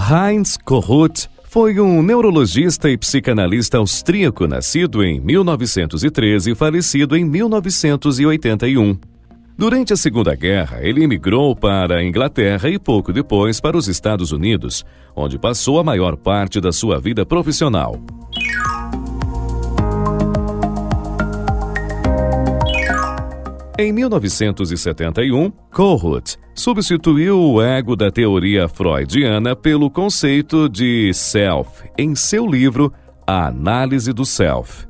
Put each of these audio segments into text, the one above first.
Heinz Kohut foi um neurologista e psicanalista austríaco nascido em 1913 e falecido em 1981. Durante a Segunda Guerra, ele emigrou para a Inglaterra e pouco depois para os Estados Unidos, onde passou a maior parte da sua vida profissional. Em 1971, Kohut substituiu o ego da teoria freudiana pelo conceito de self em seu livro A Análise do Self.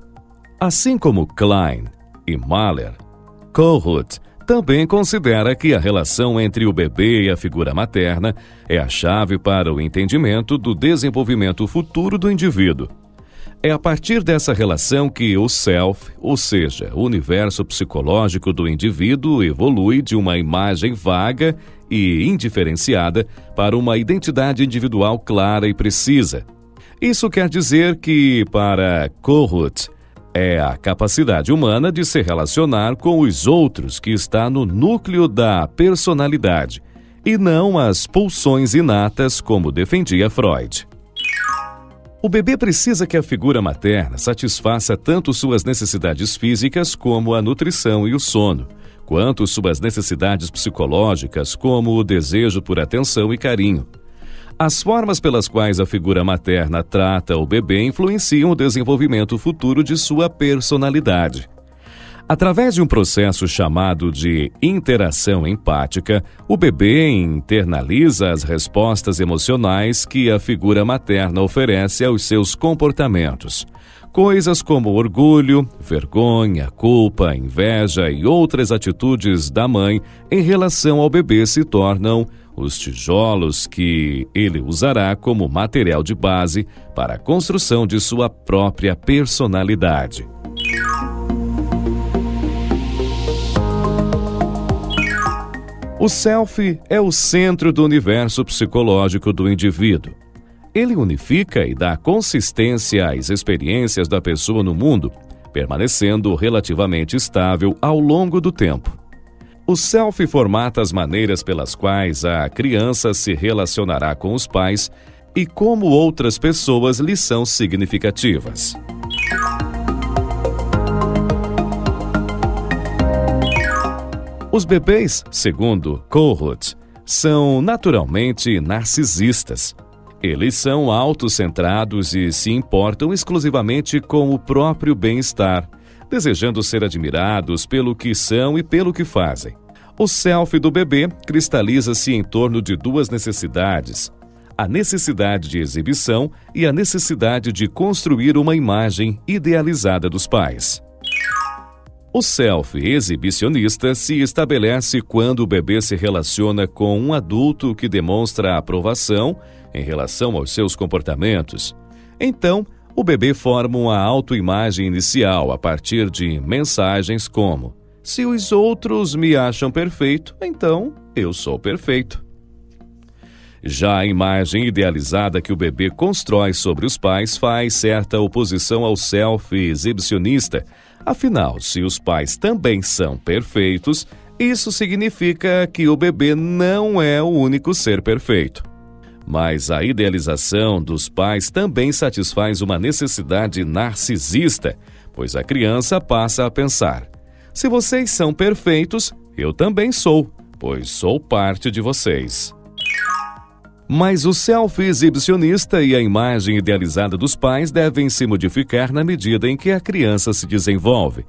Assim como Klein e Mahler, Kohut também considera que a relação entre o bebê e a figura materna é a chave para o entendimento do desenvolvimento futuro do indivíduo. É a partir dessa relação que o self, ou seja, o universo psicológico do indivíduo, evolui de uma imagem vaga e indiferenciada para uma identidade individual clara e precisa. Isso quer dizer que, para Kohut, é a capacidade humana de se relacionar com os outros que está no núcleo da personalidade, e não as pulsões inatas, como defendia Freud. O bebê precisa que a figura materna satisfaça tanto suas necessidades físicas, como a nutrição e o sono, quanto suas necessidades psicológicas, como o desejo por atenção e carinho. As formas pelas quais a figura materna trata o bebê influenciam o desenvolvimento futuro de sua personalidade. Através de um processo chamado de interação empática, o bebê internaliza as respostas emocionais que a figura materna oferece aos seus comportamentos. Coisas como orgulho, vergonha, culpa, inveja e outras atitudes da mãe em relação ao bebê se tornam os tijolos que ele usará como material de base para a construção de sua própria personalidade. O self é o centro do universo psicológico do indivíduo. Ele unifica e dá consistência às experiências da pessoa no mundo, permanecendo relativamente estável ao longo do tempo. O self formata as maneiras pelas quais a criança se relacionará com os pais e como outras pessoas lhe são significativas. Os bebês, segundo Kohut, são naturalmente narcisistas. Eles são autocentrados e se importam exclusivamente com o próprio bem-estar, desejando ser admirados pelo que são e pelo que fazem. O self do bebê cristaliza-se em torno de duas necessidades: a necessidade de exibição e a necessidade de construir uma imagem idealizada dos pais. O self exibicionista se estabelece quando o bebê se relaciona com um adulto que demonstra aprovação em relação aos seus comportamentos. Então, o bebê forma uma autoimagem inicial a partir de mensagens como: se os outros me acham perfeito, então eu sou perfeito. Já a imagem idealizada que o bebê constrói sobre os pais faz certa oposição ao self exibicionista. Afinal, se os pais também são perfeitos, isso significa que o bebê não é o único ser perfeito. Mas a idealização dos pais também satisfaz uma necessidade narcisista, pois a criança passa a pensar: se vocês são perfeitos, eu também sou, pois sou parte de vocês. Mas o self exibicionista e a imagem idealizada dos pais devem se modificar na medida em que a criança se desenvolve.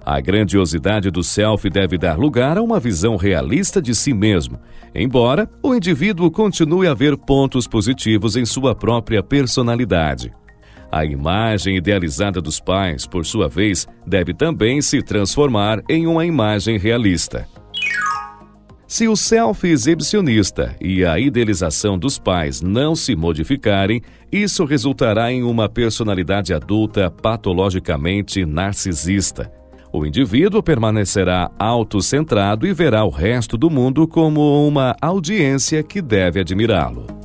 A grandiosidade do self deve dar lugar a uma visão realista de si mesmo, embora o indivíduo continue a ver pontos positivos em sua própria personalidade. A imagem idealizada dos pais, por sua vez, deve também se transformar em uma imagem realista. Se o self exibicionista e a idealização dos pais não se modificarem, isso resultará em uma personalidade adulta patologicamente narcisista. O indivíduo permanecerá autocentrado e verá o resto do mundo como uma audiência que deve admirá-lo.